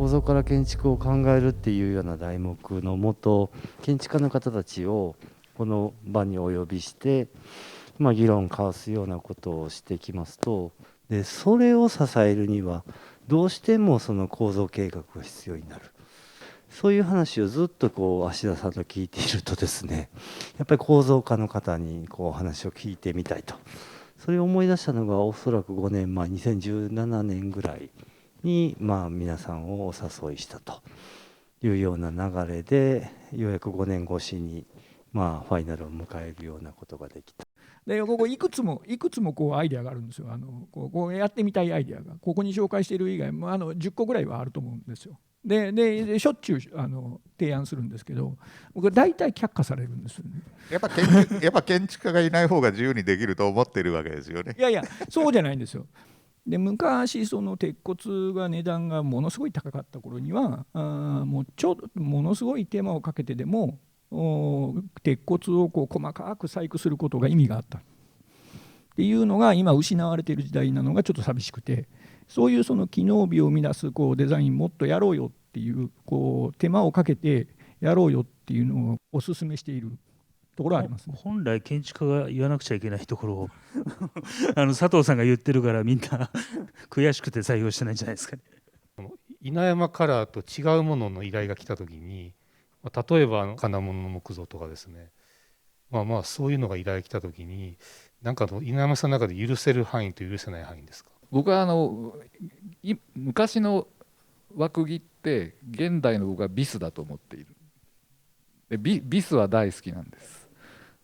構造から建築を考えるっていうような題目のもと、建築家の方たちをこの場にお呼びして、議論交わすようなことをしてきますと、でそれを支えるにはどうしてもその構造計画が必要になる。そういう話をずっと芦田さんと聞いているとですね、やっぱり構造家の方に話を聞いてみたいと。それを思い出したのがおそらく5年前、2017年ぐらいに皆さんをお誘いしたというような流れで、ようやく5年越しにファイナルを迎えるようなことができた。でここいくつもアイデアがあるんですよ。こうやってみたいアイデアがここに紹介している以外も10個ぐらいはあると思うんですよ。でしょっちゅう提案するんですけど、僕は大体却下されるんですよね。やっぱ建築家がいない方が自由にできると思ってるわけですよね。いやそうじゃないんですよ。で昔その鉄骨が値段がものすごい高かった頃にはものすごい手間をかけてでも鉄骨を細かく細工することが意味があったっていうのが今失われている時代なのがちょっと寂しくて、そういうその機能美を生み出すデザインもっとやろうよっていう手間をかけてやろうよっていうのをお勧めしているところはありますね。本来建築家が言わなくちゃいけないところを佐藤さんが言ってるからみんな悔しくて採用してないんじゃないですかね。稲山カラーと違うものの依頼が来た時に、例えば金物の木造とかですね、そういうのが依頼が来た時に稲山さんの中で許せる範囲と許せない範囲ですか？僕は昔の枠木って現代の僕はビスだと思っている。でビスは大好きなんです。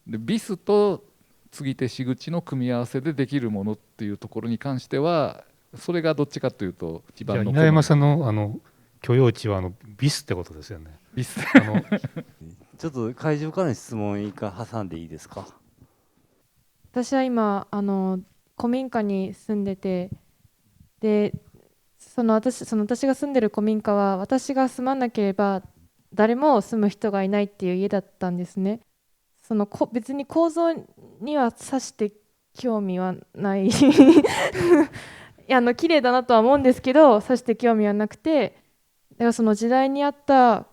でビスと継ぎ手仕口の組み合わせでできるものっていうところに関してはそれがどっちかというと一番の稲山さんの許容値はビスってことですよね。ビスちょっと会場からの質問一回挟んでいいですか？私は今古民家に住んでて、で私が住んでる古民家は私が住まなければ誰も住む人がいないっていう家だったんですね。別に構造にはさして興味はない綺麗だなとは思うんですけど、さして興味はなくて、だからその時代に合った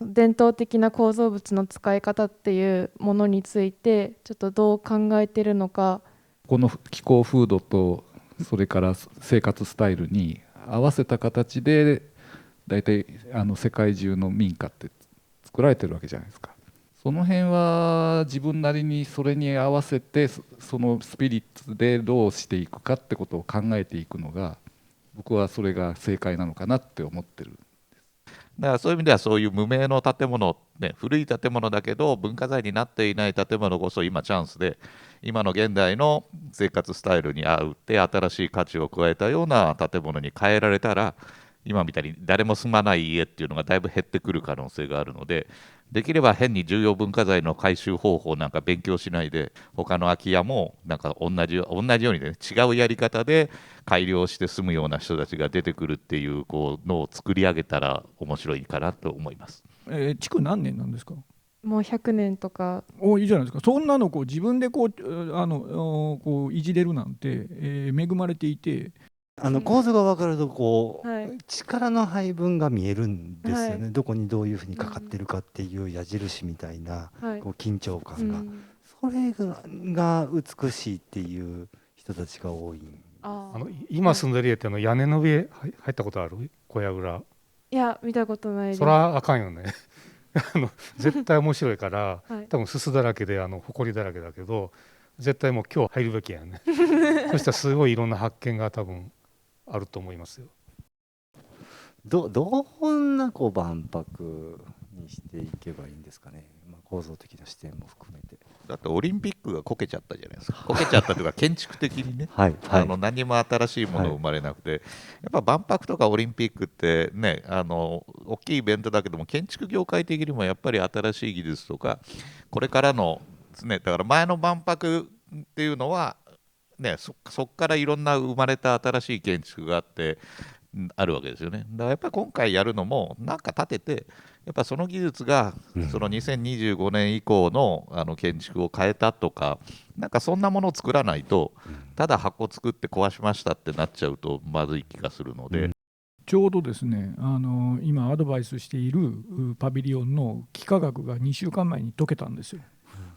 伝統的な構造物の使い方っていうものについてちょっとどう考えてるのか。この気候風土とそれから生活スタイルに合わせた形で大体世界中の民家って作られてるわけじゃないですか。その辺は自分なりにそれに合わせてそのスピリッツでどうしていくかってことを考えていくのが僕はそれが正解なのかなって思ってる。だからそういう意味ではそういう無名の建物、古い建物だけど文化財になっていない建物こそ今チャンスで、今の現代の生活スタイルに合うって新しい価値を加えたような建物に変えられたら、今みたいに誰も住まない家っていうのがだいぶ減ってくる可能性があるので、できれば変に重要文化財の回収方法なんか勉強しないで、他の空き家も同じようにね、違うやり方で改良して住むような人たちが出てくるっていうのを作り上げたら面白いかなと思います。築何年なんですか？もう100年とか。いいじゃないですか。そんなの自分でいじれるなんて、恵まれていて、構造が分かると力の配分が見えるんですよね、どこにどういうふうにかかってるかっていう矢印みたいな緊張感が、それが美しいっていう人たちが多い。今住んでる家って屋根の上入ったことある？小屋裏。いや見たことないです。そらあかんよね絶対面白いから、多分すすだらけで埃だらけだけど絶対もう今日入るべきやねそしたらすごいいろんな発見が多分あると思いますよ。どんな万博にしていけばいいんですかね、構造的な視点も含めて。だってオリンピックがこけちゃったじゃないですか。こけちゃったというか建築的にね何も新しいもの生まれなくて、やっぱ万博とかオリンピックってね、大きいイベントだけども建築業界的にもやっぱり新しい技術とかこれからのだから前の万博っていうのはそこからいろんな生まれた新しい建築があるわけですよね。だからやっぱり今回やるのも建てて、やっぱその技術がその2025年以降の建築を変えたとか、そんなものを作らないと、ただ箱作って壊しましたってなっちゃうとまずい気がするので、ちょうどですね、今アドバイスしているパビリオンの幾何学が2週間前に解けたんですよ。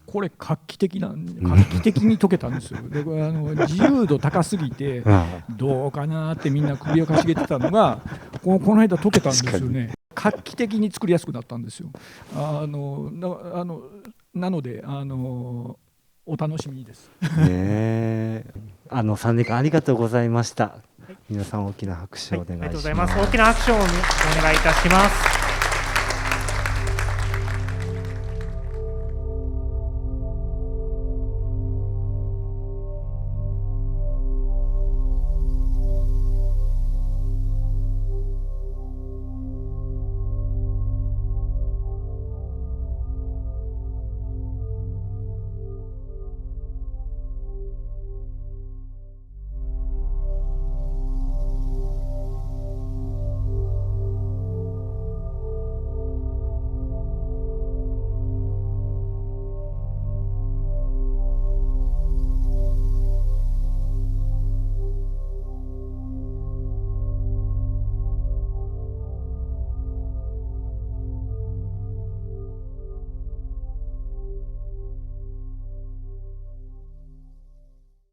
これ画期的に解けたんですよ。でこれ自由度高すぎてどうかなってみんな首をかしげてたのがこの間解けたんですよね。画期的に作りやすくなったんですよ。なのでお楽しみにです。3年間ありがとうございました。皆さん大きな拍手をお願いします。ありがとうございます。大きな拍手をお願いいたします。